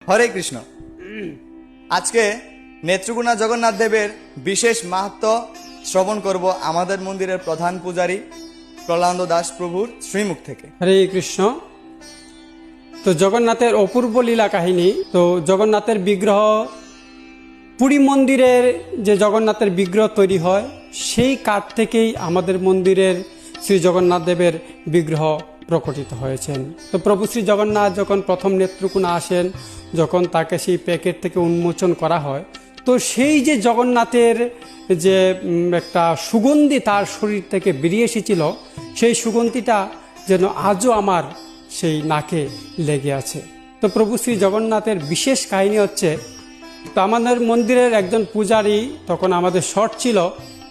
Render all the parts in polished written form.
হরে কৃষ্ণ। আজকে নেত্রকোনা জগন্নাথ দেবের বিশেষ মাহাত্ম্য শ্রবণ করব আমাদের মন্দিরের প্রধান পূজারী প্রহ্লাদ দাস প্রভুর শ্রীমুখ থেকে। হরে কৃষ্ণ। তো জগন্নাথের অপূর্ব লীলা কাহিনী। তো জগন্নাথের বিগ্রহ, পুরী মন্দিরের যে জগন্নাথের বিগ্রহ তৈরি হয় সেই কাঠ থেকেই আমাদের মন্দিরের শ্রী জগন্নাথ দেবের বিগ্রহ প্রকটিত হয়েছেন। তো প্রভু শ্রী জগন্নাথ যখন প্রথম নেত্রকোনা আসেন, যখন তাকে সেই প্যাকেট থেকে উন্মোচন করা হয়, তো সেই যে জগন্নাথের যে একটা সুগন্ধি তার শরীর থেকে বেরিয়ে এসেছিল, সেই সুগন্ধিটা যেন আজও আমার সেই নাকে লেগে আছে। তো প্রভু শ্রী জগন্নাথের বিশেষ কাহিনী হচ্ছে, তো আমাদের মন্দিরের একজন পূজারী, তখন আমাদের শর্ট ছিল,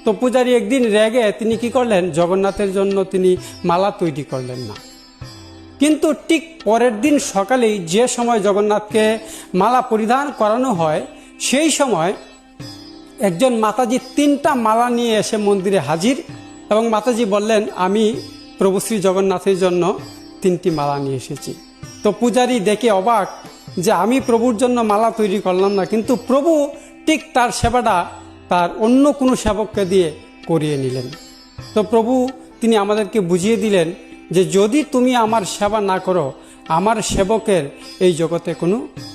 তো পূজারী একদিন রেগে তিনি কি করলেন, জগন্নাথের জন্য তিনি মালা তৈরি করলেন না। কিন্তু ঠিক পরের দিন সকালেই যে সময় জগন্নাথকে মালা পরিধান করানো হয়, সেই সময় একজন মাতাজি 3টা মালা নিয়ে এসে মন্দিরে হাজির, এবং মাতাজি বললেন, আমি প্রভু শ্রী জগন্নাথের জন্য 3টি মালা নিয়ে এসেছি। তো পূজারী দেখে অবাক যে আমি প্রভুর জন্য মালা তৈরি করলাম না, কিন্তু প্রভু ঠিক তার সেবাটা তার অন্য কোনো সেবককে দিয়ে করিয়ে নিলেন। তো প্রভু তিনি আমাদেরকে বুঝিয়ে দিলেন যে যদি তুমি আমার সেবা না করো, আমার সেবকের এই জগতে কোনো